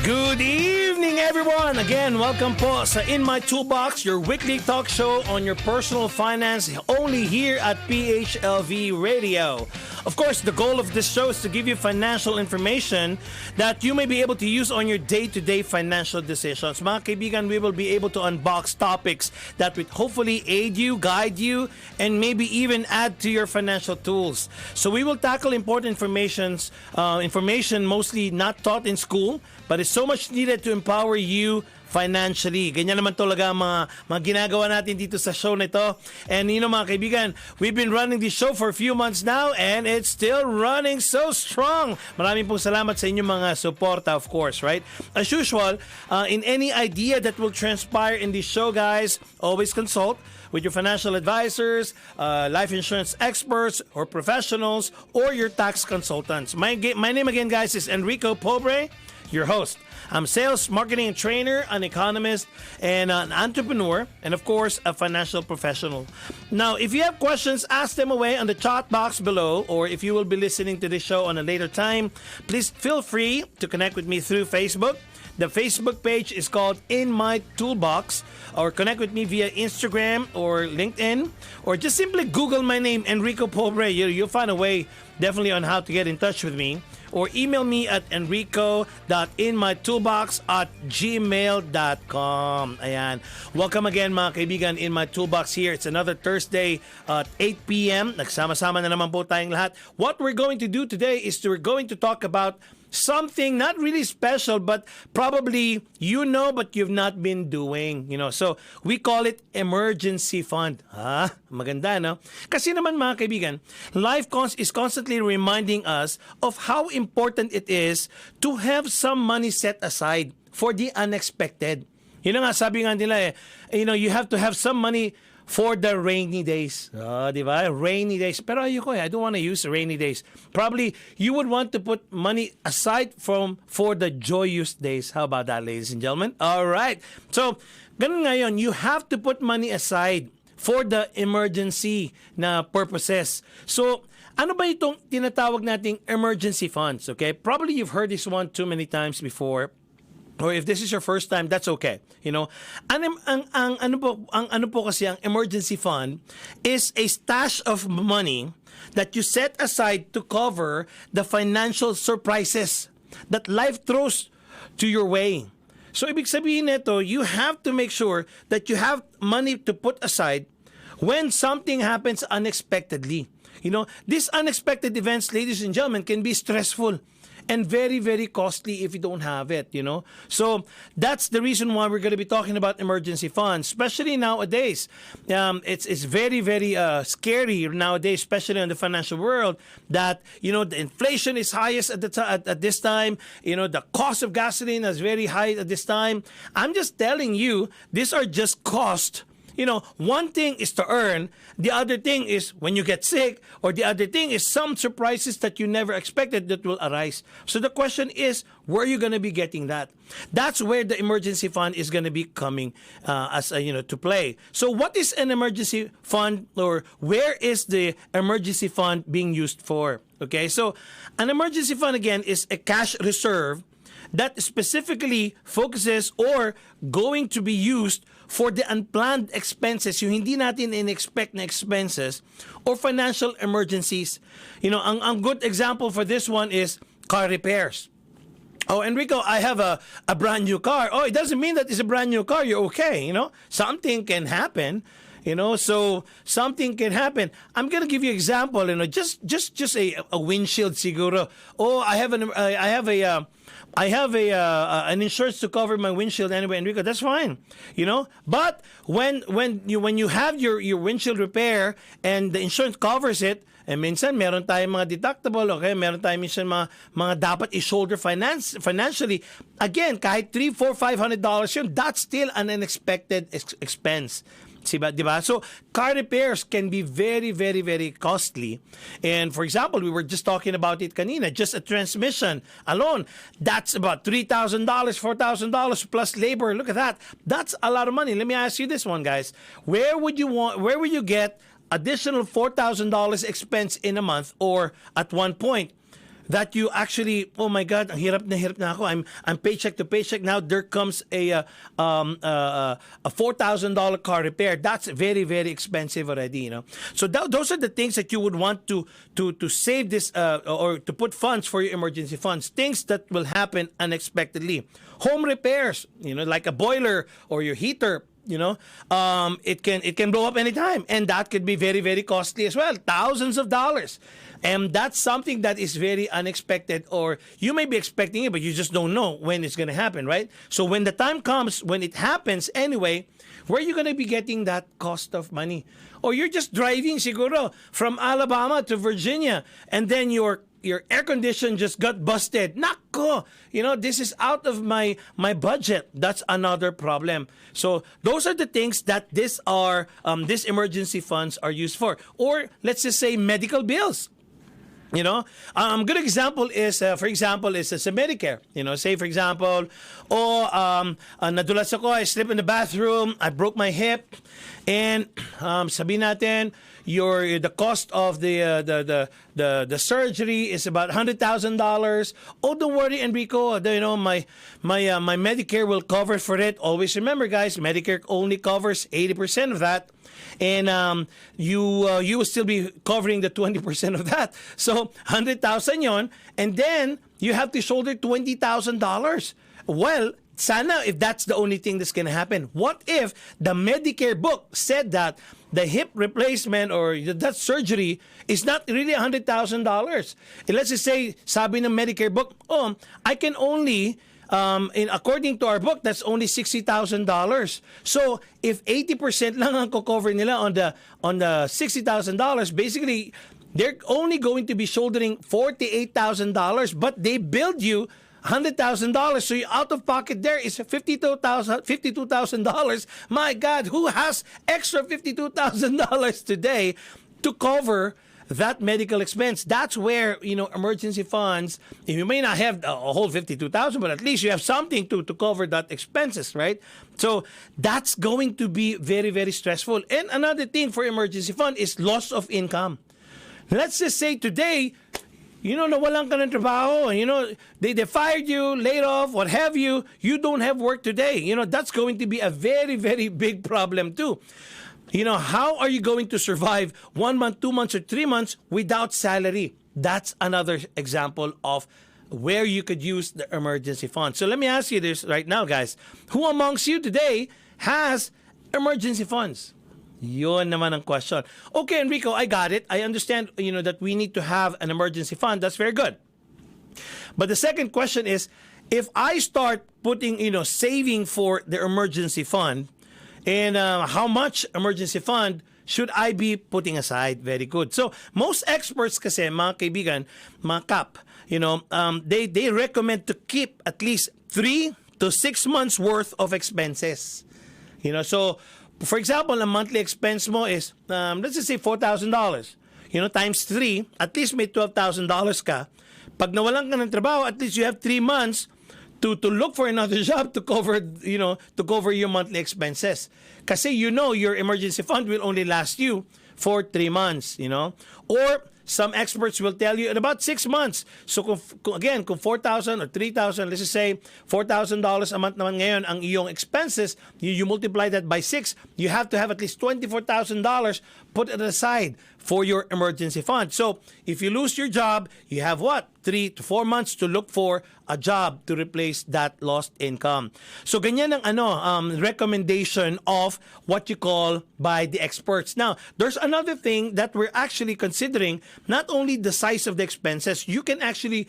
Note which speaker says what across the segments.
Speaker 1: Good evening, everyone! Again, welcome po sa In My Toolbox, your weekly talk show on your personal finance, only here at PHLV Radio. Of course, the goal of this show is to give you financial information that you may be able to use on your day-to-day financial decisions. Mga kaibigan, we will be able to unbox topics that would hopefully aid you, guide you, and maybe even add to your financial tools. So we will tackle important information mostly not taught in school, but it's so much needed to empower you financially. Ganyan naman talaga mga ginagawa natin dito sa show na ito. And mga kaibigan, we've been running this show for a few months now and it's still running so strong. Maraming pong salamat sa inyong mga suporta, of course, right? As usual, in any idea that will transpire in this show, guys, always consult with your financial advisors, life insurance experts or professionals, or your tax consultants. My name again, guys, is Enrico, your host. I'm sales, marketing, and trainer, an economist, and an entrepreneur, and of course, a financial professional. Now, if you have questions, ask them away on the chat box below, or if you will be listening to this show on a later time, please feel free to connect with me through Facebook. The Facebook page is called In My Toolbox, or connect with me via Instagram or LinkedIn, or just simply Google my name, Enrico Pobre. You'll find a way definitely on how to get in touch with me. Or email me at enrico.inmytoolbox@gmail.com. Ayan. Welcome again, mga kaibigan, in my toolbox here. It's another Thursday at 8 p.m. Nagsama-sama na naman po tayong lahat. What we're going to do today is we're going to talk about something not really special, but probably but you've not been doing. So we call it emergency fund. Maganda, no? Kasi naman, mga kaibigan, life is constantly reminding us of how important it is to have some money set aside for the unexpected. Nga, sabi nga nila you have to have some money for the rainy days. Di ba? Rainy days. Pero ayoko I don't want to use rainy days. Probably you would want to put money aside for the joyous days. How about that, ladies and gentlemen? All right. So, ganun ngayon, you have to put money aside for the emergency na purposes. So, ano ba itong tinatawag nating emergency funds? Okay? Probably you've heard this one too many times before. Or if this is your first time, that's okay. Ano po kasi ang emergency fund is a stash of money that you set aside to cover the financial surprises that life throws to your way. So ibig sabihin nito, you have to make sure that you have money to put aside when something happens unexpectedly. These unexpected events, ladies and gentlemen, can be stressful and very, very costly if you don't have it, So that's the reason why we're going to be talking about emergency funds, especially nowadays. It's very, very scary nowadays, especially in the financial world, that, the inflation is highest at this time. The cost of gasoline is very high at this time. I'm just telling you, these are just costs. One thing is to earn, the other thing is when you get sick, or the other thing is some surprises that you never expected that will arise. So the question is, where are you going to be getting that? That's where the emergency fund is going to be coming to play. So what is an emergency fund, or where is the emergency fund being used for? Okay, so an emergency fund, again, is a cash reserve that specifically focuses or going to be used for the unplanned expenses, yung hindi natin in-expect na expenses, or financial emergencies. Ang good example for this one is car repairs. Oh, Enrico, I have a brand new car. Oh, it doesn't mean that it's a brand new car. You're okay, Something can happen. So something can happen. I'm gonna give you an example. Just a windshield siguro. Oh, I have an insurance to cover my windshield anyway, Enrico. That's fine, But when you have your windshield repair and the insurance covers it, minsan meron tayong mga deductible, okay? Meron tayong minsan mga dapat i-shoulder financially. Again, kahit $300, $400, $500 yun, that's still an unexpected expense. Diba? So, car repairs can be very, very, very costly. And for example, we were just talking about it kanina, just a transmission alone, that's about $3,000, $4,000 plus labor. Look at that. That's a lot of money. Let me ask you this one, guys. Where would you get additional $4,000 expense in a month, or at one point? that you actually, oh my God, ang hirap na ako. I'm paycheck to paycheck. Now there comes a $4,000 car repair. That's very, very expensive already, you know. So those are the things that you would want to save this or to put funds for your emergency funds. Things that will happen unexpectedly. Home repairs, you know, like a boiler or your heater. You know, it can blow up anytime, and that could be very, very costly as well, thousands of dollars. And that's something that is very unexpected, or you may be expecting it, but you just don't know when it's going to happen, right? So when the time comes, when it happens anyway, where are you going to be getting that cost of money? Or you're just driving, siguro, from Alabama to Virginia, and then your air condition just got busted. Nako! You know, this is out of my budget. That's another problem. So those are the things that these emergency funds are used for. Or let's just say medical bills. You know, good example is, for example, is sa Medicare. You know, say for example, nadulas ako, I slipped in the bathroom, I broke my hip, and sabihin natin, the cost of the surgery is about $100,000. Oh, don't worry, Enrico. You know, my Medicare will cover for it. Always remember, guys, Medicare only covers 80% of that. And you will still be covering the 20% of that. So 100,000 yon, and then you have to shoulder $20,000. Well, sana if that's the only thing that's going to happen. What if the Medicare book said that the hip replacement or that surgery is not really $100,000? Let's just say, sabi ng Medicare book, I can only according to our book, that's only $60,000. So if 80% lang ang cover nila on the $60,000, basically they're only going to be shouldering $48,000, but they billed you $100,000, so your out of pocket there is $52,000. My God, who has extra $52,000 today to cover that medical expense? That's where, you know, emergency funds, you may not have a whole $52,000, but at least you have something to cover that expenses, right? So that's going to be very, very stressful. And another thing for emergency fund is loss of income. Let's just say today, you know, nawalan ka ng trabaho, you know, they fired you, laid off, what have you, you don't have work today. You know, that's going to be a very, very big problem too. You know, how are you going to survive 1 month, 2 months, or 3 months without salary? That's another example of where you could use the emergency fund. So let me ask you this right now, guys. Who amongst you today has emergency funds? Yun naman ang question. Okay, Enrico, I got it. I understand, you know, that we need to have an emergency fund. That's very good. But the second question is, if I start putting, you know, saving for the emergency fund, and how much emergency fund should I be putting aside? Very good. So most experts kasi, mga kaibigan, mga kap, you know, they recommend to keep at least 3 to 6 months worth of expenses. You know, so for example, a monthly expense mo is, let's just say $4,000. You know, times 3, at least may $12,000 ka. Pag nawalan ka ng trabaho, at least you have 3 months to look for another job to cover, you know, to cover your monthly expenses. Kasi you know your emergency fund will only last you for 3 months, you know. Or some experts will tell you in about 6 months. So kung 4,000 or 3,000, let's just say $4,000 a month naman ngayon ang iyong expenses, you multiply that by 6, you have to have at least $24,000 put it aside for your emergency fund. So if you lose your job, you have what? 3 to 4 months to look for a job to replace that lost income. So ganyan ang recommendation of what you call by the experts. Now, there's another thing that we're actually considering, not only the size of the expenses, you can actually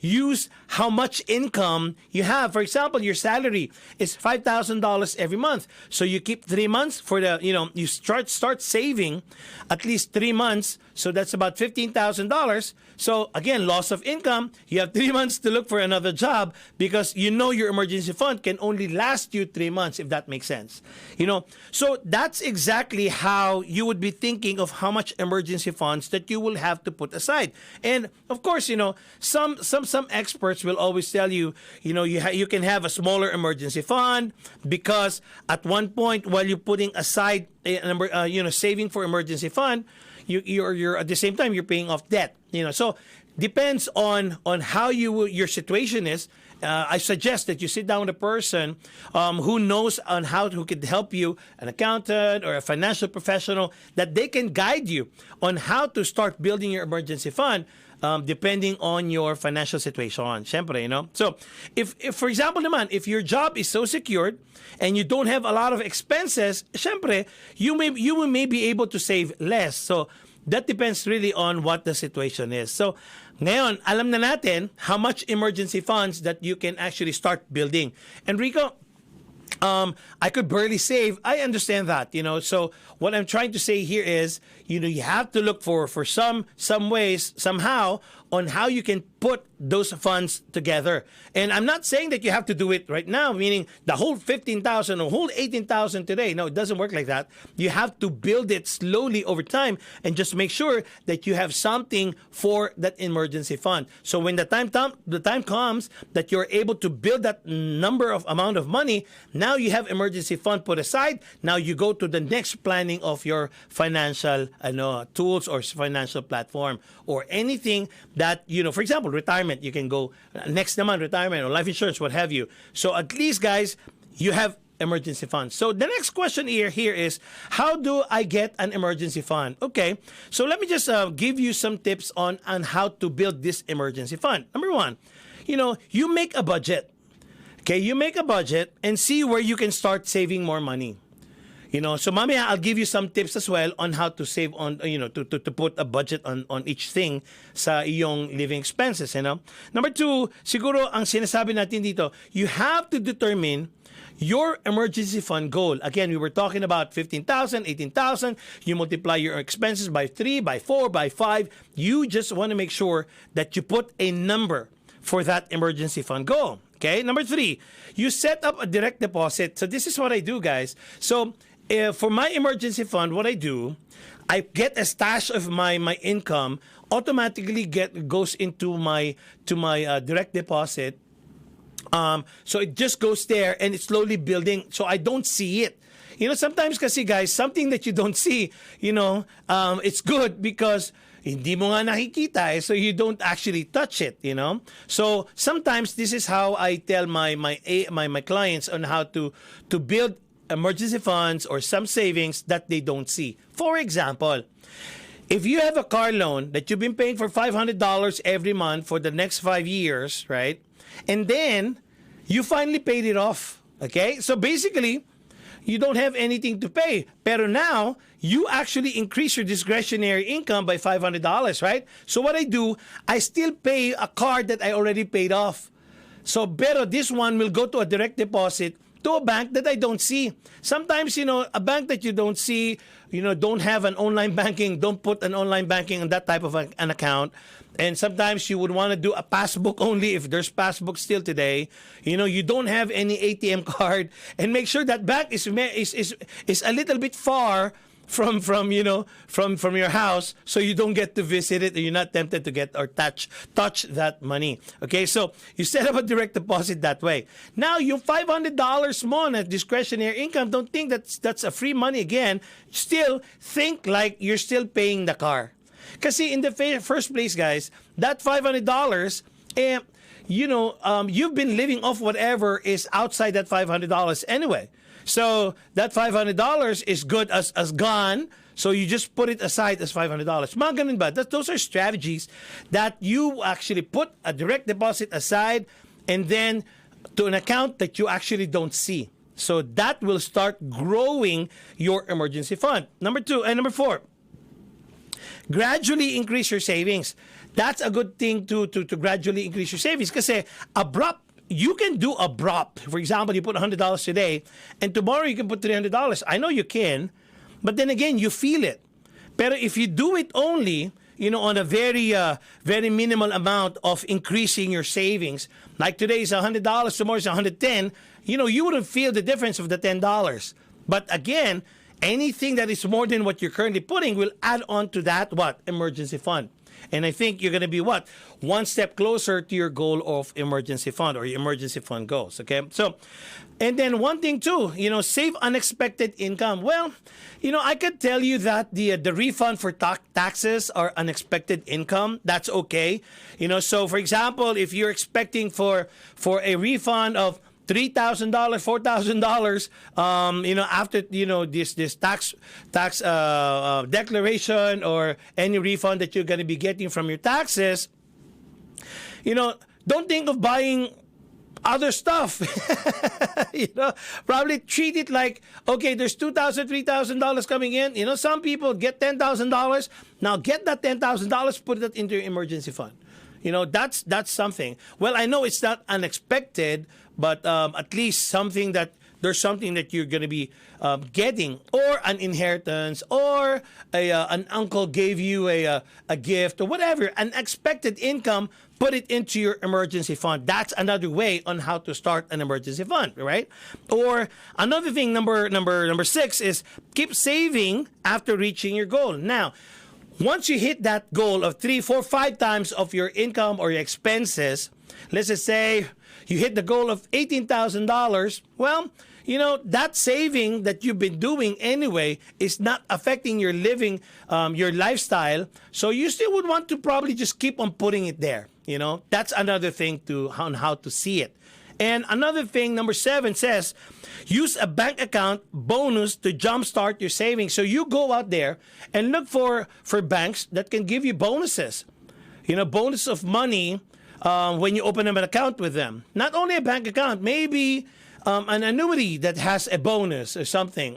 Speaker 1: use how much income you have. For example, your salary is $5,000 every month. So you keep 3 months for the, you know, you start saving at least 3 months. So that's about $15,000. So again, loss of income, you have 3 months to look for another job because you know your emergency fund can only last you 3 months, if that makes sense. You know, so that's exactly how you would be thinking of how much emergency funds that you will have to put aside. And of course, you know, some experts will always tell you, you know, you can have a smaller emergency fund because at one point while you're putting aside saving for emergency fund, you're at the same time you're paying off debt. You know, so depends on how your situation is. I suggest that you sit down with a person who knows on who could help you, an accountant or a financial professional, that they can guide you on how to start building your emergency fund. Depending on your financial situation. Syempre, So, if for example naman, if your job is so secured and you don't have a lot of expenses, syempre, you may be able to save less. So, that depends really on what the situation is. So, ngayon, alam na natin how much emergency funds that you can actually start building. Enrico, I could barely save. I understand that, So what I'm trying to say here is, you have to look for some ways, somehow, on how you can put those funds together. And I'm not saying that you have to do it right now, meaning the whole 15,000 or whole 18,000 today. No, it doesn't work like that. You have to build it slowly over time and just make sure that you have something for that emergency fund. So when the time comes that you're able to build that amount of money, now you have emergency fund put aside. Now you go to the next planning of your financial tools or financial platform or anything that, for example, retirement. You can go next naman, retirement or life insurance, what have you. So at least, guys, you have emergency funds. So the next question here is, how do I get an emergency fund? Okay, so let me just give you some tips on how to build this emergency fund. Number one, you make a budget. Okay, you make a budget and see where you can start saving more money. So mamaya I'll give you some tips as well on how to save on, to put a budget on each thing sa iyong living expenses, Number two, siguro ang sinasabi natin dito, you have to determine your emergency fund goal. Again, we were talking about 15,000, 18,000. You multiply your expenses by 3, by 4, by 5. You just want to make sure that you put a number for that emergency fund goal. Okay, number 3, you set up a direct deposit. So this is what I do, guys. So for my emergency fund, what I do, I get a stash of my income, automatically goes into my direct deposit. So it just goes there and it's slowly building. So I don't see it. Sometimes kasi, guys, something that you don't see, it's good because hindi mo nga nakikita, so you don't actually touch it, So sometimes this is how I tell my clients on how to build emergency funds or some savings that they don't see. For example, if you have a car loan that you've been paying for $500 every month for the next 5 years, right? And then you finally paid it off, okay? So basically, you don't have anything to pay. Pero now, you actually increase your discretionary income by $500, right? So what I do, I still pay a card that I already paid off. So, pero this one will go to a direct deposit to a bank that I don't see. Sometimes, a bank that you don't see, don't have an online banking, don't put an online banking on that type of an account. And sometimes you would want to do a passbook only if there's passbook still today. You don't have any ATM card, and make sure that bank is a little bit far from your house, so you don't get to visit it, or you're not tempted to get or touch that money. Okay, so you set up a direct deposit that way. Now yung $500 mo na discretionary income, don't think that's a free money again. Still think like you're still paying the car. Kasi in the first place, guys, that $500, you've been living off whatever is outside that $500 anyway. So that $500 is good as gone. So you just put it aside as $500. Mga ganun ba? Those are strategies that you actually put a direct deposit aside and then to an account that you actually don't see. So that will start growing your emergency fund. Number 4. Gradually increase your savings. That's a good thing to gradually increase your savings kasi you can do abrupt. For example, you put $100 today and tomorrow you can put $300. I know you can, but then again, you feel it. Pero if you do it only, on a very minimal amount of increasing your savings, like today is $100, tomorrow is $110, you wouldn't feel the difference of the $10. But again, anything that is more than what you're currently putting will add on to that emergency fund. And I think you're going to be what? One step closer to your goal of emergency fund or your emergency fund goals. Okay. So, and then one thing too, save unexpected income. Well, I could tell you that the refund for taxes are unexpected income. That's okay. So for example, if you're expecting for a refund of $3,000, $4,000, after this tax declaration or any refund that you're going to be getting from your taxes, don't think of buying other stuff. Probably treat it like, okay, there's $2,000, $3,000 coming in. Some people get $10,000. Now get that $10,000, put it into your emergency fund. That's something. Well, I know it's not unexpected, but at least there's something that you're going to be getting, or an inheritance, or an uncle gave you a gift, or whatever, an expected income. Put it into your emergency fund. That's another way on how to start an emergency fund, right? Or another thing, number 6 is keep saving after reaching your goal. Now, once you hit that goal of 3, 4, 5 times of your income or your expenses, let's just say you hit the goal of $18,000, well, that saving that you've been doing anyway is not affecting your living, your lifestyle. So you still would want to probably just keep on putting it there. That's another thing on how to see it. And another thing, number 7 says, use a bank account bonus to jumpstart your savings. So you go out there and look for banks that can give you bonuses. Bonus of money when you open an account with them. Not only a bank account, maybe an annuity that has a bonus or something,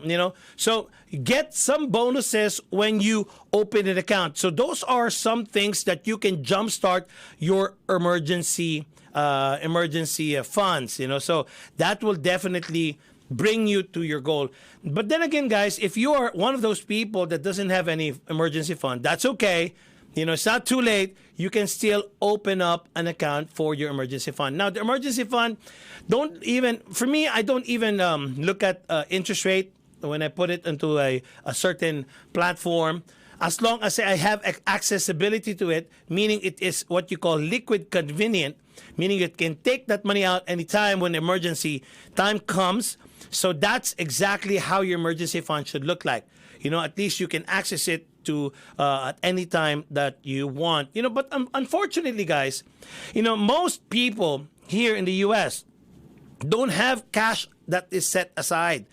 Speaker 1: So get some bonuses when you open an account. So those are some things that you can jumpstart your emergency funds, So that will definitely bring you to your goal. But then again, guys, if you are one of those people that doesn't have any emergency fund, that's okay. It's not too late. You can still open up an account for your emergency fund. Now, the emergency fund, I don't even look at interest rate when I put it into a certain platform. As long as I have accessibility to it, meaning it is what you call liquid convenient, meaning it can take that money out anytime when emergency time comes. So that's exactly how your emergency fund should look like. At least you can access it to at any time that you want. But unfortunately, guys, most people here in the U.S. don't have cash that is set aside.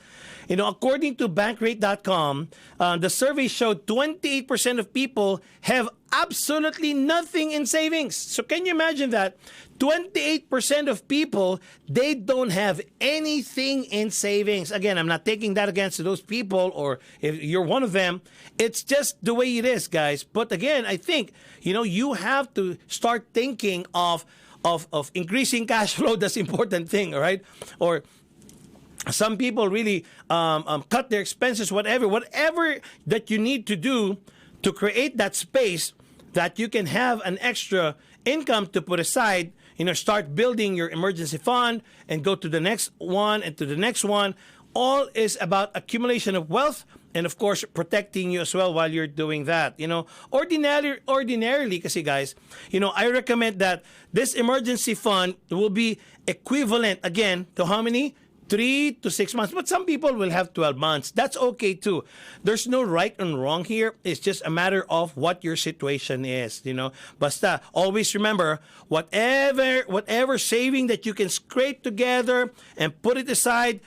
Speaker 1: According to bankrate.com, the survey showed 28% of people have absolutely nothing in savings. So can you imagine that? 28% of people, they don't have anything in savings. Again, I'm not taking that against those people, or if you're one of them. It's just the way it is, guys. But again, I think, you have to start thinking of increasing cash flow. That's the important thing, all right? Or some people really cut their expenses, whatever that you need to do to create that space that you can have an extra income to put aside. Start building your emergency fund and go to the next one and to the next one. All is about accumulation of wealth and, of course, protecting you as well while you're doing that. Ordinarily, kasi guys, I recommend that this emergency fund will be equivalent, again, to how many? 3 to 6 months. But some people will have 12 months. That's okay too. There's no right and wrong here. It's just a matter of what your situation is, Basta, always remember, whatever saving that you can scrape together and put it aside,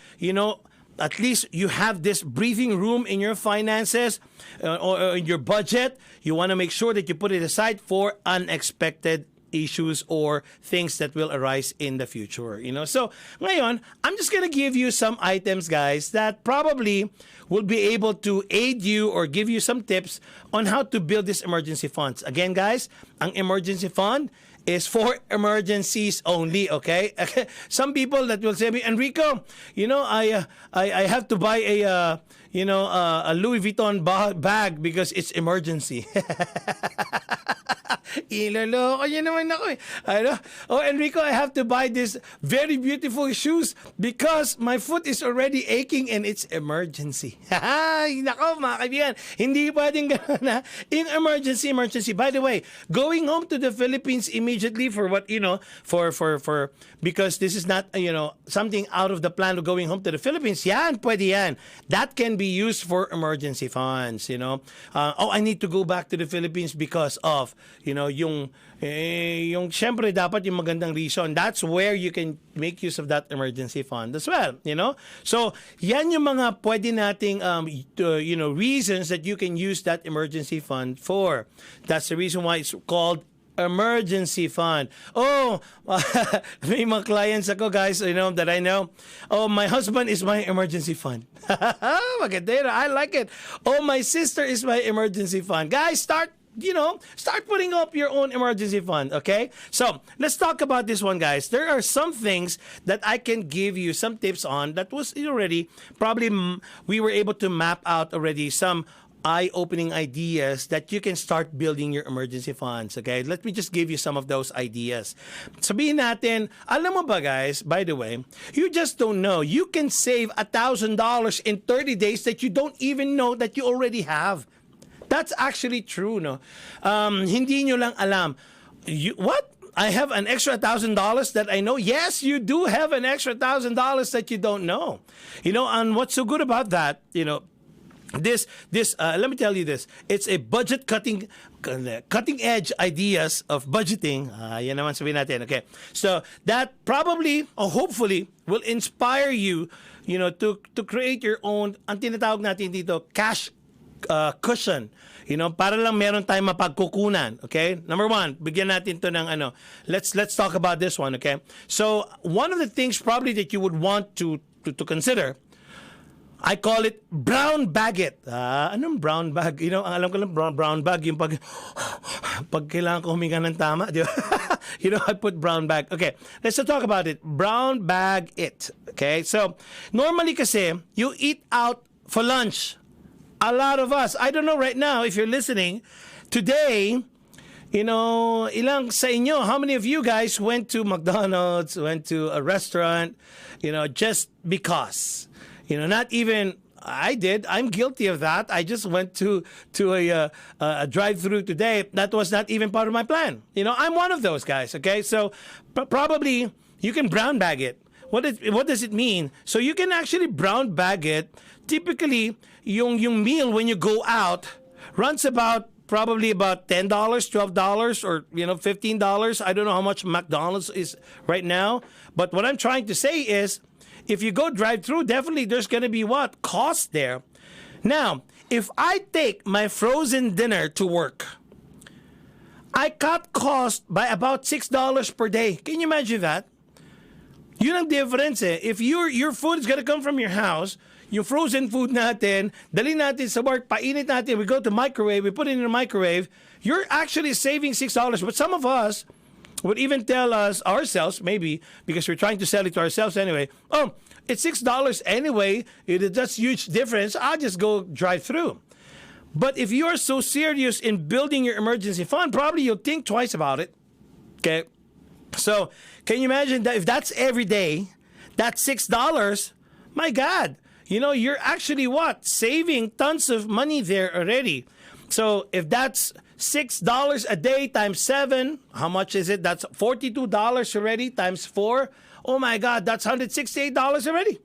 Speaker 1: at least you have this breathing room in your finances or in your budget. You want to make sure that you put it aside for unexpected issues or things that will arise in the future, So, ngayon, I'm just going to give you some items, guys, that probably will be able to aid you or give you some tips on how to build these emergency funds. Again, guys, ang emergency fund is for emergencies only, okay? Some people that will say, Enrico, I have to buy a Louis Vuitton bag because it's emergency. Iloloko niyo naman ako eh. Ano? Oh, Enrico, I have to buy this very beautiful shoes because my foot is already aching and it's emergency. Nako, mga kaibigan. Hindi pwedeng gano'n ha. In emergency. By the way, going home to the Philippines immediately for what, for because this is not, something out of the plan of going home to the Philippines. Yan, pwede yan. That can be used for emergency funds, I need to go back to the Philippines because of, yung syempre dapat yung magandang reason. That's where you can make use of that emergency fund as well, So, yan yung mga pwede nating, reasons that you can use that emergency fund for. That's the reason why it's called emergency fund. Oh, may mga clients ako, guys, that I know. Oh, my husband is my emergency fund. Maganda yun. I like it. Oh, my sister is my emergency fund. Guys, start putting up your own emergency fund, okay? So, let's talk about this one, guys. There are some things that I can give you some tips on that was already, probably we were able to map out already some eye-opening ideas that you can start building your emergency funds, okay? Let me just give you some of those ideas. Sabihin natin, alam mo ba guys, by the way, you just don't know. You can save $1,000 in 30 days that you don't even know that you already have. That's actually true, no? Hindi nyo lang alam. What? I have an extra $1,000 that I know? Yes, you do have an extra $1,000 that you don't know. And what's so good about that, this let me tell you this. It's a budget cutting edge ideas of budgeting. Yan naman sabihin natin. Okay. So that probably or hopefully will inspire you, to create your own, ang tinatawag natin dito, cash cushion. Para lang meron tayong mapagkukunan. Okay? Number one, bigyan natin to ng Let's talk about this one, okay? So, one of the things probably that you would want to consider, I call it brown bag it. Anong brown bag? Ang alam ko lang brown bag yung pag kailangan ko huminga ng tama, di ba? I put brown bag. Okay, let's talk about it. Brown bag it. Okay, so normally kasi you eat out for lunch. A lot of us, I don't know right now if you're listening today, ilang sa inyo, how many of you guys went to McDonald's, went to a restaurant, just because? Not even I did. I'm guilty of that. I just went to a drive-through today. That was not even part of my plan. I'm one of those guys. Okay, so probably you can brown bag it. What does it mean? So you can actually brown bag it. Typically, yung meal when you go out runs probably about $10, $12, or $15. I don't know how much McDonald's is right now. But what I'm trying to say is, if you go drive-through, definitely there's going to be cost there. Now, if I take my frozen dinner to work, I cut cost by about $6 per day. Can you imagine that? Yun ang difference eh. If your food is going to come from your house, yung frozen food natin, dali natin sa work, painit natin, we go to microwave, we put it in the microwave, you're actually saving $6. But some of us would even tell us ourselves, maybe, because we're trying to sell it to ourselves anyway, oh, it's $6 anyway, that's a huge difference, I'll just go drive through. But if you are so serious in building your emergency fund, probably you'll think twice about it. Okay? So, can you imagine that if that's every day, that's $6, my God, you're actually saving tons of money there already. So, if that's $6 a day times 7, how much is it? That's $42 already times 4. Oh my God, that's $168 already.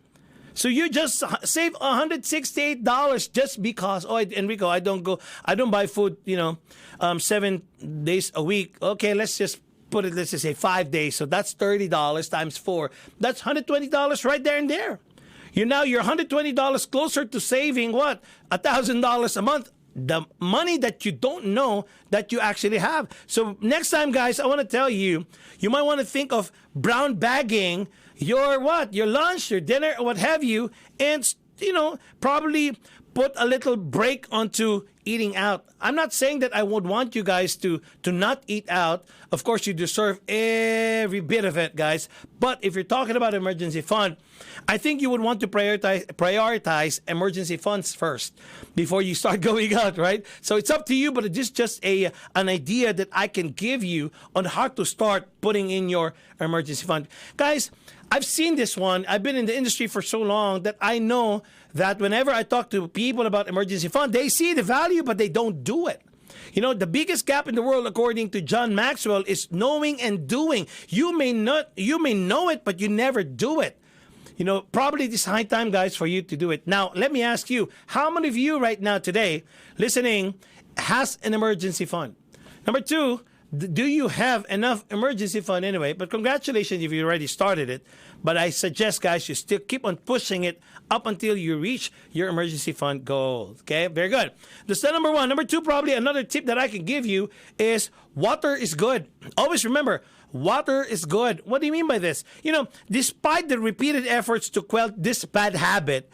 Speaker 1: So you just save $168 just because, Enrico, I don't buy food, 7 days a week. Okay, let's just say 5 days. So that's $30 times 4. That's $120 right there and there. You're $120 closer to saving $1,000 a month. The money that you don't know that you actually have. So next time, guys, I want to tell you, you might want to think of brown bagging your lunch, your dinner, or what have you, and probably put a little break onto eating out. I'm not saying that I would want you guys to not eat out. Of course, you deserve every bit of it, guys. But if you're talking about emergency fund, I think you would want to prioritize emergency funds first before you start going out, right? So it's up to you, but it's just an idea that I can give you on how to start putting in your emergency fund. Guys, I've seen this one. I've been in the industry for so long that I know that whenever I talk to people about emergency fund, they see the value, but they don't do it. The biggest gap in the world, according to John Maxwell, is knowing and doing. You may know it, but you never do it. Probably it's high time, guys, for you to do it. Now, let me ask you, how many of you right now today listening has an emergency fund? Number two, do you have enough emergency fund anyway? But congratulations if you already started it. But I suggest, guys, you still keep on pushing it up until you reach your emergency fund goal. Okay, very good. That's the number one. Number two, probably another tip that I can give you is water is good. Always remember, water is good. What do you mean by this? Despite the repeated efforts to quell this bad habit,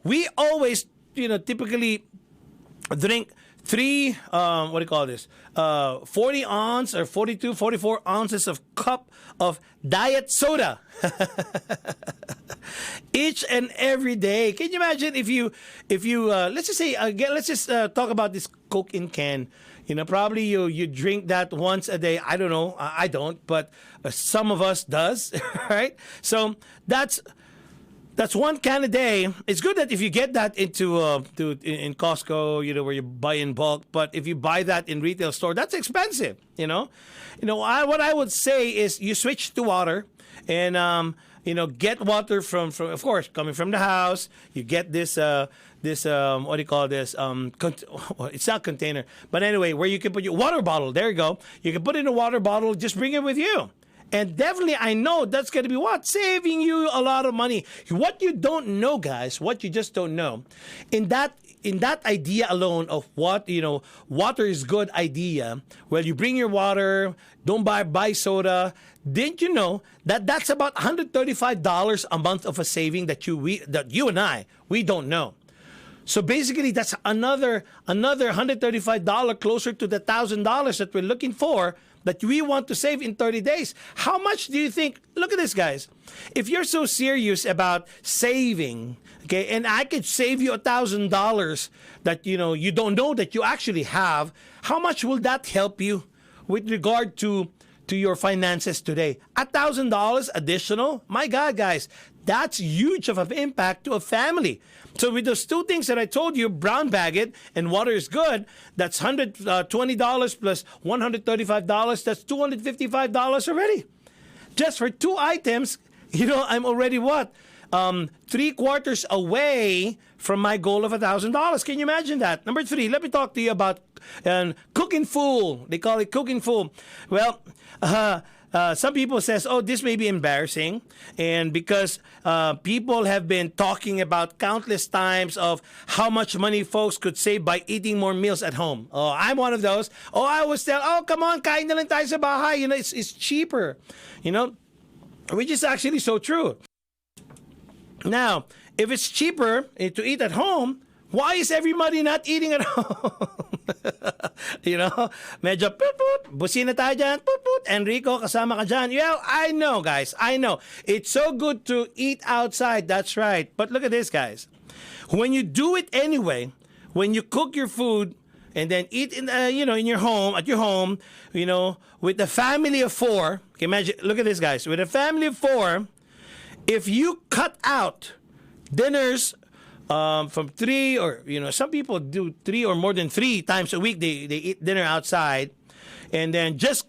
Speaker 1: we always, typically drink 40 ounce or 42, 44 ounces of cup of diet soda each and every day. Can you imagine if you let's just say again, let's just talk about this Coke in can. Probably you drink that once a day. I don't know. I don't, but some of us does, right? So that's one can a day. It's good that if you get that in Costco, where you buy in bulk. But if you buy that in retail store, that's expensive. What I would say is you switch to water, and get water from of course coming from the house. You get this what do you call this? It's not container, but anyway, where you can put your water bottle. There you go. You can put in a water bottle. Just bring it with you. And definitely, I know that's going to be what? Saving you a lot of money. What you don't know, guys, what you just don't know, in that idea alone of what, water is good idea, well, you bring your water, don't buy soda. Didn't you know that that's about $135 a month of a saving that you and I, we don't know. So basically, that's another $135 closer to the $1,000 that we're looking for, that we want to save in 30 days. How much do you think? Look at this, guys. If you're so serious about saving, okay, and I could save you $1,000 that you don't know that you actually have, how much will that help you with regard to your finances today? $1,000 additional? My God, guys, that's huge of an impact to a family. So with those two things that I told you, brown bag it and water is good, that's $120 plus $135, that's $255 already. Just for two items, I'm already what? 3/4 away from my goal of $1,000. Can you imagine that? Number three, let me talk to you about cooking fool. They call it cooking fool. Well, some people says, oh, this may be embarrassing, and because people have been talking about countless times of how much money folks could save by eating more meals at home. Oh, I'm one of those. Oh, I always tell, oh, come on, kain na lang tayo sa bahay. It's cheaper. Which is actually so true. Now, if it's cheaper to eat at home, why is everybody not eating at home? Medyo put, busina tayo dyan, put, Enrico, kasama ka dyan. Well, I know, guys, I know. It's so good to eat outside, that's right. But look at this, guys. When you do it anyway, when you cook your food and then eat in your home, at your home, with a family of four, imagine, look at this, guys, with a family of four, if you cut out dinners from 3 or, some people do 3 or more than 3 times a week, they eat dinner outside, and then just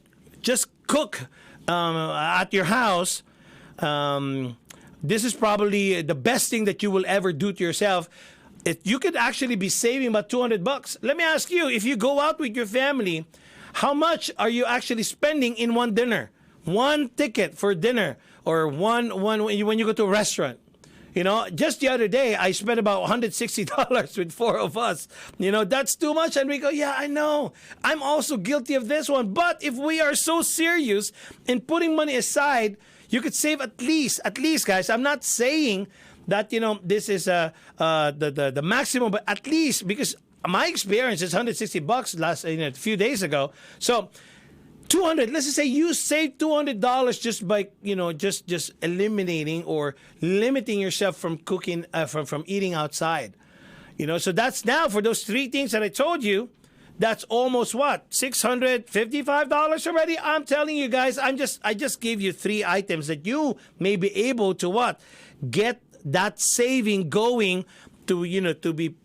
Speaker 1: cook at your house, this is probably the best thing that you will ever do to yourself. You could actually be saving about $200. Let me ask you, if you go out with your family, how much are you actually spending in one dinner? One ticket for dinner, or one when you go to a restaurant. Just the other day, I spent about $160 with 4 of us. That's too much, Enrico. Yeah, I know. I'm also guilty of this one. But if we are so serious in putting money aside, you could save at least, guys. I'm not saying that this is the maximum, but at least because my experience is $160 last a few days ago. So 200. Let's just say you save $200 just by just eliminating or limiting yourself from cooking from eating outside. So that's now for those three things that I told you. That's almost what, $655 already. I'm telling you guys, I just gave you three items that you may be able to what, get that saving going to be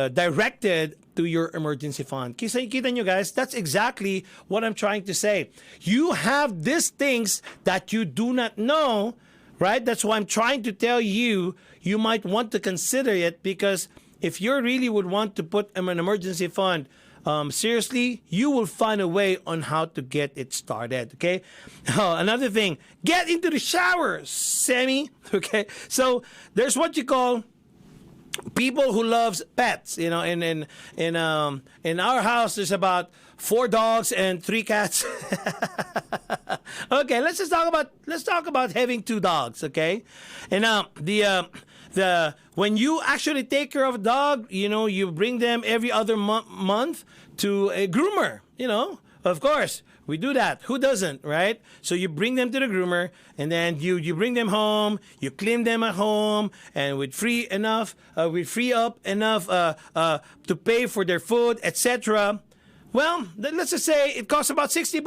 Speaker 1: directed to your emergency fund. Kita nyo guys, that's exactly what I'm trying to say. You have these things that you do not know, right? That's why I'm trying to tell you, you might want to consider it, because if you really would want to put an emergency fund, seriously, you will find a way on how to get it started, okay? Another thing, get into the shower, Sammy, okay? So there's what you call people who loves pets. In our house, there's about 4 dogs and 3 cats. Okay, let's talk about having 2 dogs, okay? And when you actually take care of a dog, you bring them every other month to a groomer, Of course, we do that. Who doesn't, right? So you bring them to the groomer, and then you bring them home, you clean them at home, and we free up enough to pay for their food, etc. Well, let's just say it costs about $60,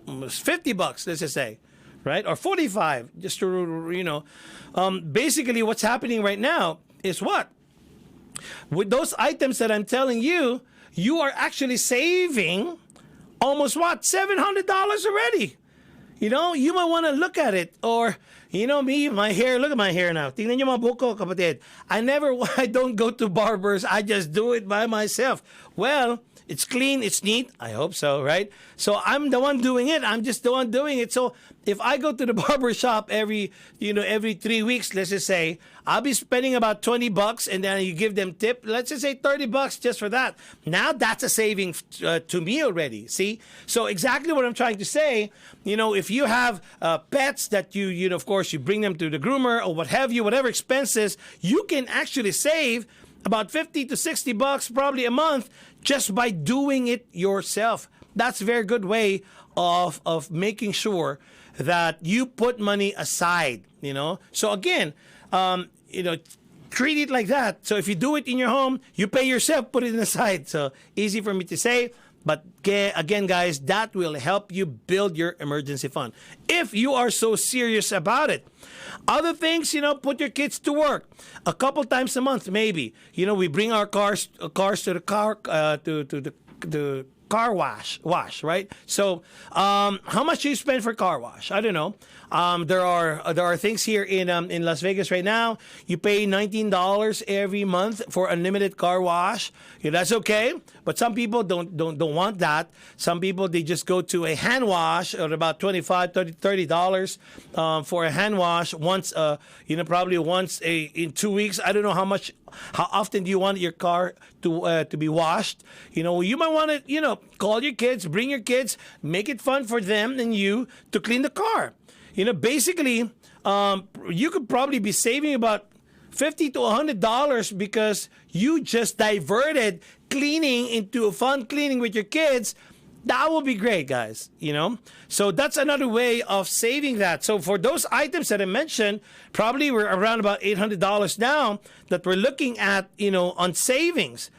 Speaker 1: $50, let's just say, right? Or 45, just to, basically what's happening right now is what? With those items that I'm telling you, you are actually saving almost what? $700 already. You might want to look at it. Or, me, my hair, look at my hair now. Tingnan nyo mga buko, kapatid. I don't go to barbers. I just do it by myself. Well, it's clean, it's neat. I hope so, right? So I'm the one doing it. I'm just the one doing it. So if I go to the barber shop every 3 weeks, let's just say, I'll be spending about $20, and then you give them tip. Let's just say $30 just for that. Now that's a saving to me already. See? So exactly what I'm trying to say. If you have pets that you of course you bring them to the groomer or what have you, whatever expenses, you can actually save about $50 to $60 probably a month just by doing it yourself. That's a very good way of making sure that you put money aside, So again, treat it like that. So if you do it in your home, you pay yourself, put it aside. So easy for me to say. But again, guys, that will help you build your emergency fund if you are so serious about it. Other things, put your kids to work a couple times a month, maybe. We bring our cars to the car to the car wash, right? So, how much do you spend for car wash? I don't know. There are things here in Las Vegas right now. You pay $19 every month for unlimited car wash. That's okay. But some people don't want that. Some people, they just go to a hand wash at about $25, $30 for a hand wash once. Probably once in 2 weeks. I don't know how often do you want your car to be washed? You might want to call your kids, bring your kids, make it fun for them and you to clean the car. Basically, you could probably be saving about $50 to $100 because you just diverted cleaning into a fun cleaning with your kids. That will be great, guys. So that's another way of saving that. So for those items that I mentioned, probably we're around about $800 now that we're looking at, on savings.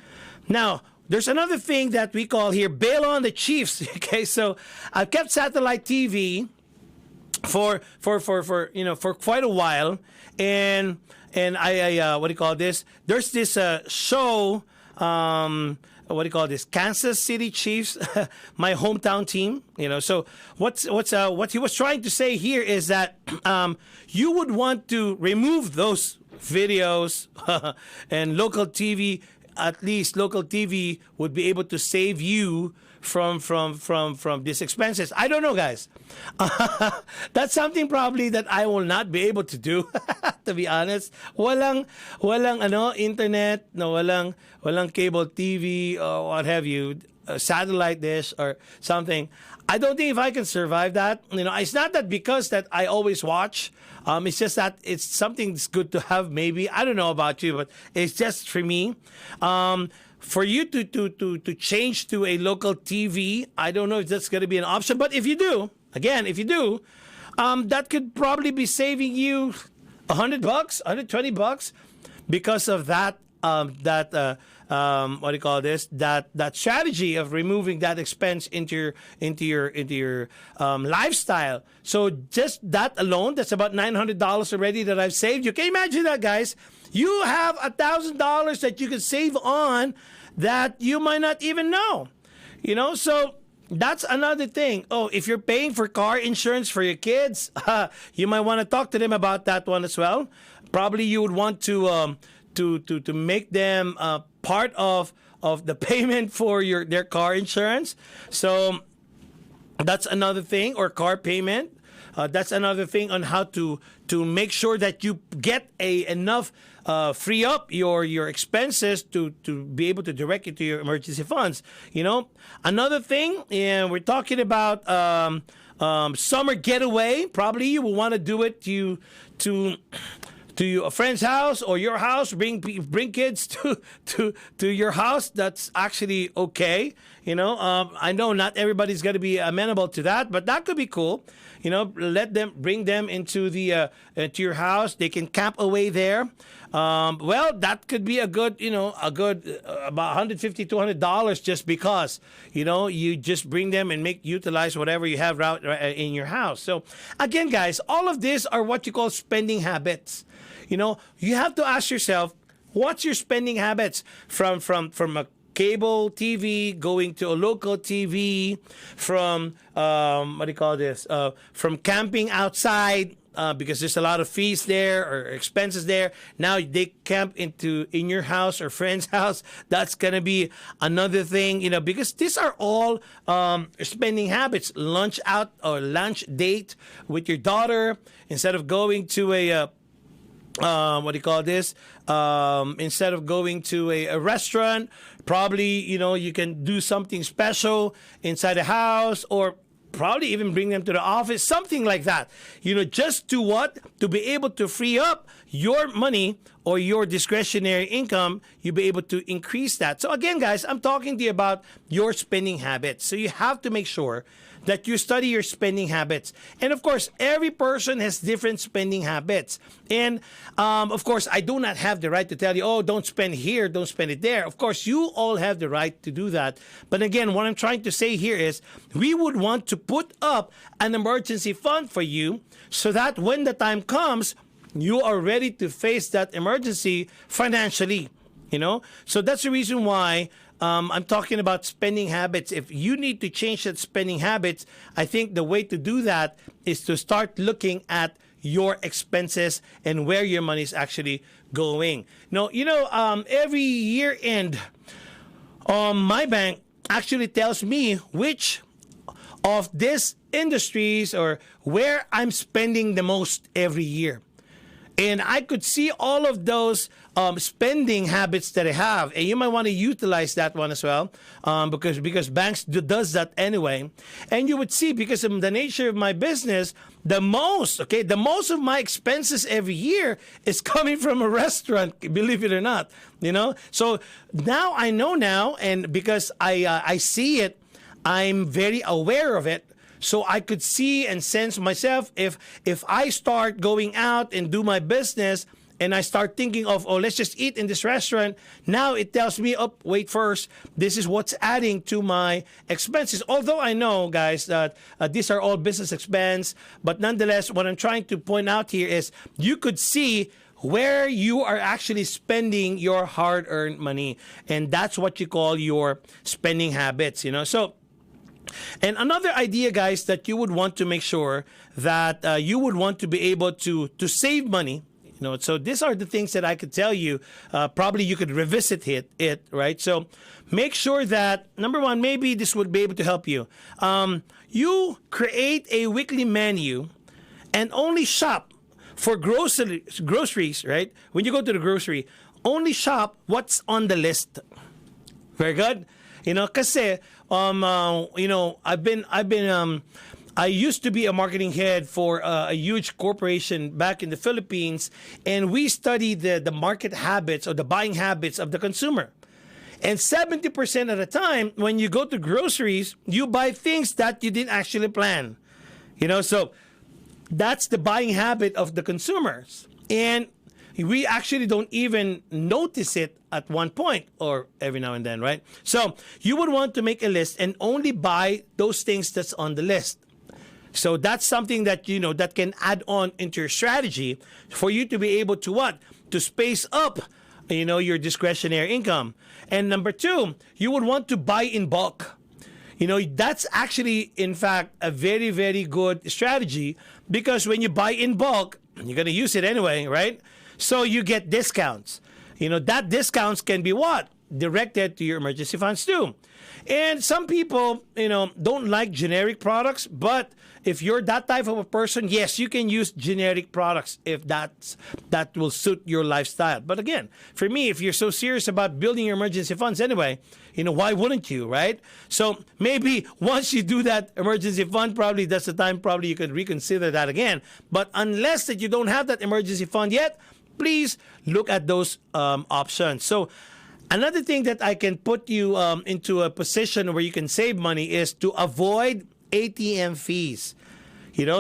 Speaker 1: Now, there's another thing that we call here, bail on the Chiefs. Okay, so I've kept satellite TV for quite a while, and I what do you call this? There's this show. What do you call this? Kansas City Chiefs, my hometown team. So what he was trying to say here is that you would want to remove those videos and local TV. At least local TV would be able to save you from these expenses. I don't know, guys. That's something probably that I will not be able to do. To be honest, walang internet, no, walang cable TV or what have you, satellite dish or something. I don't think if I can survive that. It's not that because that I always watch. It's just that it's something that's good to have. Maybe I don't know about you, but it's just for me. For you to change to a local TV, I don't know if that's going to be an option. But if you do, that could probably be saving you $100, $120 because of that. What do you call this? That strategy of removing that expense into your lifestyle. So just that alone, that's about $900 already that I've saved. You can imagine that, guys. You have $1,000 that you can save on that you might not even know. So that's another thing. Oh, if you're paying for car insurance for your kids, you might want to talk to them about that one as well. Probably you would want to make them part of the payment for their car insurance. So that's another thing, or car payment. That's another thing on how to make sure that you get enough free up your expenses to be able to direct it to your emergency funds. Another thing, and we're talking about summer getaway. Probably you will want to do it to a friend's house or your house. Bring kids to your house. That's actually okay. I know not everybody's going to be amenable to that, but that could be cool. Bring them into to your house. They can camp away there. That could be a good about $150, $200 just because you just bring them and utilize whatever you have right in your house. So again, guys, all of these are what you call spending habits. You have to ask yourself, what's your spending habits from a cable TV going to a local TV, from from camping outside because there's a lot of fees there or expenses there. Now they camp in your house or friend's house. That's gonna be another thing, because these are all spending habits. Lunch out or lunch date with your daughter instead of going to a instead of going to a restaurant, probably, you can do something special inside the house, or probably even bring them to the office, something like that. Just to be able to free up your money or your discretionary income, you'll be able to increase that. So again, guys, I'm talking to you about your spending habits. So you have to make sure that you study your spending habits. And of course, every person has different spending habits. And of course, I do not have the right to tell you, oh, don't spend here, don't spend it there. Of course, you all have the right to do that. But again, what I'm trying to say here is we would want to put up an emergency fund for you so that when the time comes, you are ready to face that emergency financially. So that's the reason why I'm talking about spending habits. If you need to change that spending habits, I think the way to do that is to start looking at your expenses and where your money is actually going. Every year end, my bank actually tells me which of these industries or where I'm spending the most every year. And I could see all of those spending habits that I have, and you might want to utilize that one as well, because banks does that anyway. And you would see, because of the nature of my business, the most of my expenses every year is coming from a restaurant. Believe it or not, So now I know now, and because I see it, I'm very aware of it. So I could see and sense myself if I start going out and do my business and I start thinking of, oh, let's just eat in this restaurant. Now it tells me, oh, wait first. This is what's adding to my expenses. Although I know, guys, that these are all business expense. But nonetheless, what I'm trying to point out here is you could see where you are actually spending your hard-earned money. And that's what you call your spending habits, So, and another idea, guys, that you would want to make sure that you would want to be able to save money. So these are the things that I could tell you. Probably you could revisit it, right? So make sure that, number one, maybe this would be able to help you. You create a weekly menu and only shop for groceries, right? When you go to the grocery, only shop what's on the list. Very good. Kasi I used to be a marketing head for a huge corporation back in the Philippines, and we studied the market habits or the buying habits of the consumer. And 70% of the time, when you go to groceries, you buy things that you didn't actually plan. So that's the buying habit of the consumers. And we actually don't even notice it at one point or every now and then, right? So you would want to make a list and only buy those things that's on the list. So that's something that, that can add on into your strategy for you to be able to what? To space up, your discretionary income. And number two, you would want to buy in bulk. That's actually, in fact, a very, very good strategy because when you buy in bulk, you're going to use it anyway, right? So you get discounts. That discounts can be what? Directed to your emergency funds too. And some people, don't like generic products, but if you're that type of a person, yes, you can use generic products if that will suit your lifestyle. But again, for me, if you're so serious about building your emergency funds anyway, why wouldn't you, right? So maybe once you do that emergency fund, probably that's the time probably you could reconsider that again. But unless that you don't have that emergency fund yet, please look at those options. So another thing that I can put you into a position where you can save money is to avoid ATM fees.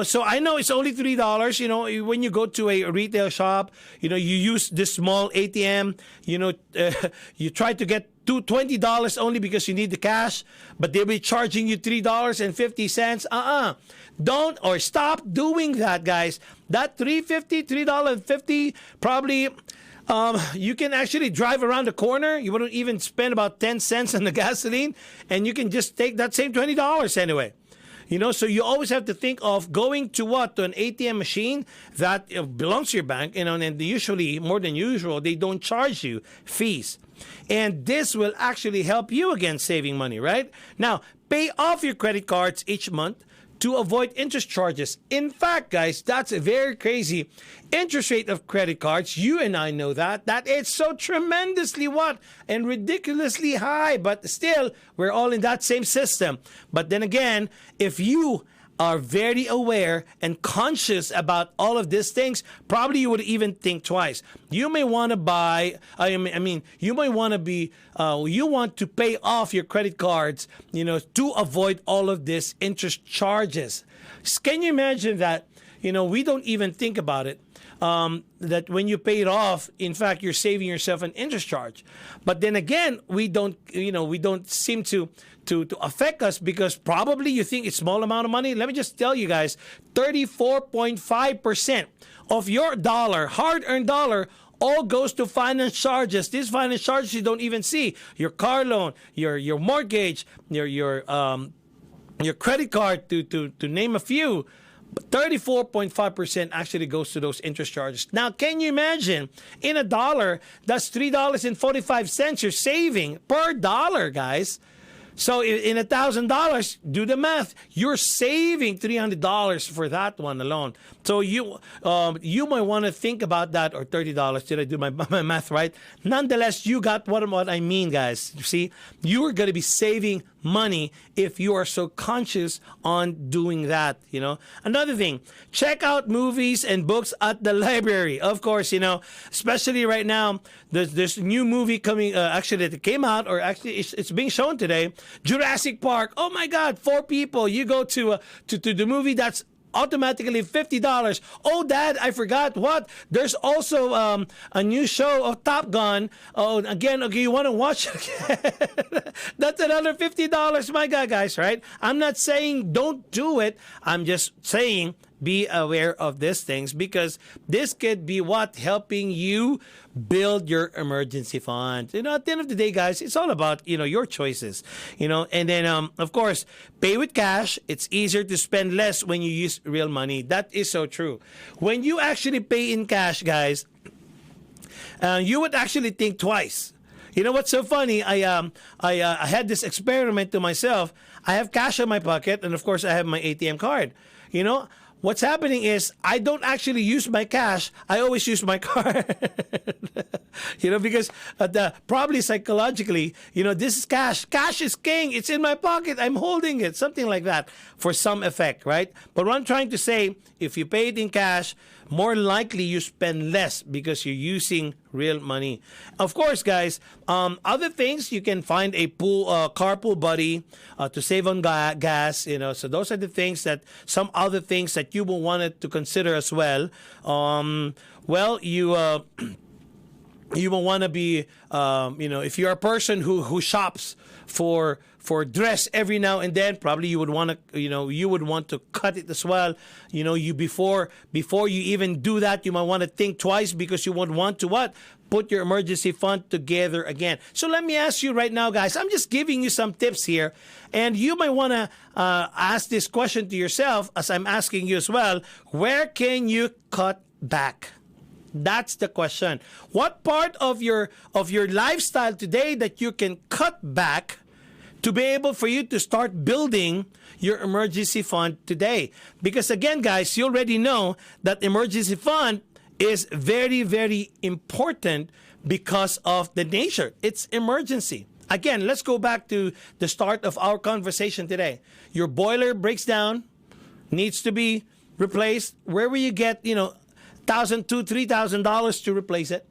Speaker 1: So I know it's only $3. When you go to a retail shop, you use this small ATM. You try to get $20 only because you need the cash, but they'll be charging you $3.50. Don't or stop doing that, guys. That $3.50 probably. You can actually drive around the corner. You wouldn't even spend about 10 cents on the gasoline, and you can just take that same $20 anyway. So you always have to think of going to an ATM machine that belongs to your bank, and usually, more than usual, they don't charge you fees. And this will actually help you again saving money, right? Now, pay off your credit cards each month to avoid interest charges. In fact, guys, that's a very crazy interest rate of credit cards. You and I know that it's so tremendously and ridiculously high, but still, we're all in that same system. But then again, if you are very aware and conscious about all of these things, probably you would even think twice. You may want to buy, you may want to be, you want to pay off your credit cards, to avoid all of this interest charges. Can you imagine that, we don't even think about it. That when you pay it off, in fact, you're saving yourself an interest charge. But then again, we don't seem to affect us because probably you think it's small amount of money. Let me just tell you guys, 34.5% of your dollar, hard-earned dollar, all goes to finance charges. These finance charges you don't even see. Your car loan, your mortgage, your credit card, to name a few. 34.5% actually goes to those interest charges. Now, can you imagine, in a dollar, that's $3.45 you're saving per dollar, guys. So in $1,000, do the math. You're saving $300 for that one alone. So you might want to think about that, or $30. Did I do my math right? Nonetheless, you got what I mean, guys. You see, you are going to be saving money if you are so conscious on doing that. Another thing, check out movies and books at the library. Of course, especially right now, there's a new movie coming. Actually, that came out, or actually it's being shown today. Jurassic Park. Oh my God, 4 people. You go to the movie, that's automatically $50. Oh, Dad, I forgot what. There's also a new show of Top Gun. Oh, again, okay, you want to watch it again? That's another $50. My God, guys, right? I'm not saying don't do it. I'm just saying be aware of these things, because this could be helping you build your emergency fund. At the end of the day, guys, it's all about, your choices, and then, of course, pay with cash. It's easier to spend less when you use real money. That is so true. When you actually pay in cash, guys, you would actually think twice. You know what's so funny? I had this experiment to myself. I have cash in my pocket, and of course, I have my ATM card. what's happening is I don't actually use my cash. I always use my card. Because probably psychologically, this is cash. Cash is king. It's in my pocket. I'm holding it. Something like that for some effect, right? But what I'm trying to say, if you pay it in cash, more likely you spend less because you're using real money. Of course, guys, other things, you can find a carpool buddy to save on gas. So those are the things some other things that you will want to consider as well. You will want to be, if you're a person who shops for dress every now and then, probably you would want to cut it as well. Before you even do that, you might want to think twice because you would want to put your emergency fund together again. So let me ask you right now, guys, I'm just giving you some tips here, and you might want to ask this question to yourself as I'm asking you as well. Where can you cut back? That's the question. What part of your lifestyle today that you can cut back to be able for you to start building your emergency fund today? Because again, guys, you already know that emergency fund is very, very important because of the nature. It's emergency. Again, let's go back to the start of our conversation today. Your boiler breaks down, needs to be replaced. Where will you get, $1,000, $2,000, $3,000 to replace it?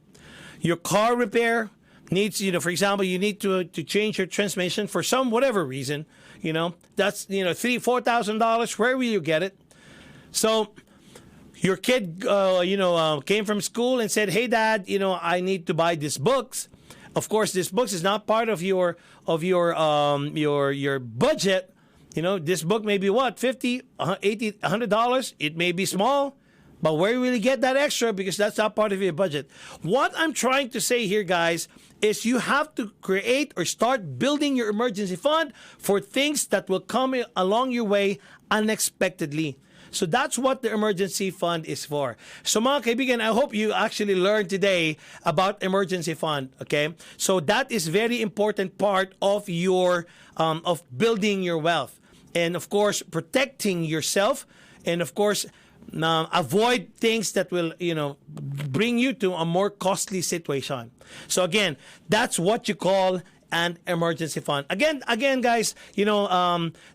Speaker 1: Your car repair needs, for example, you need to change your transmission for some whatever reason. That's $3,000, $4,000. Where will you get it? So your kid, came from school and said, "Hey, Dad, I need to buy these books." Of course, this books is not part of your budget. This book may be what, $50, $80, $100. It may be small. But where will you get that extra? Because that's not part of your budget. What I'm trying to say here, guys, is you have to create or start building your emergency fund for things that will come along your way unexpectedly. So that's what the emergency fund is for. So mga kaibigan, I hope you actually learned today about emergency fund, okay? So that is very important part of your of building your wealth. And of course, protecting yourself, and of course, avoid things that will, bring you to a more costly situation. So again, that's what you call an emergency fund. Again, guys,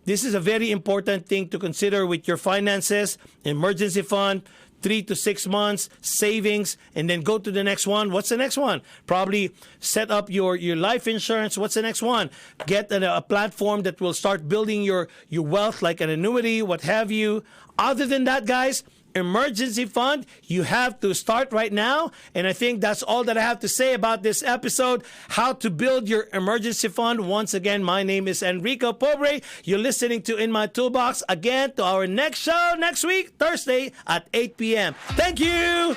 Speaker 1: this is a very important thing to consider with your finances. Emergency fund, 3 to 6 months savings, and then go to the next one. What's the next one? Probably set up your life insurance. What's the next one? Get a platform that will start building your wealth, like an annuity, what have you. Other than that, guys, emergency fund, you have to start right now. And I think that's all that I have to say about this episode, how to build your emergency fund. Once again, my name is Enrico Pobre. You're listening to In My Toolbox. Again, to our next show next week, Thursday at 8 p.m. Thank you.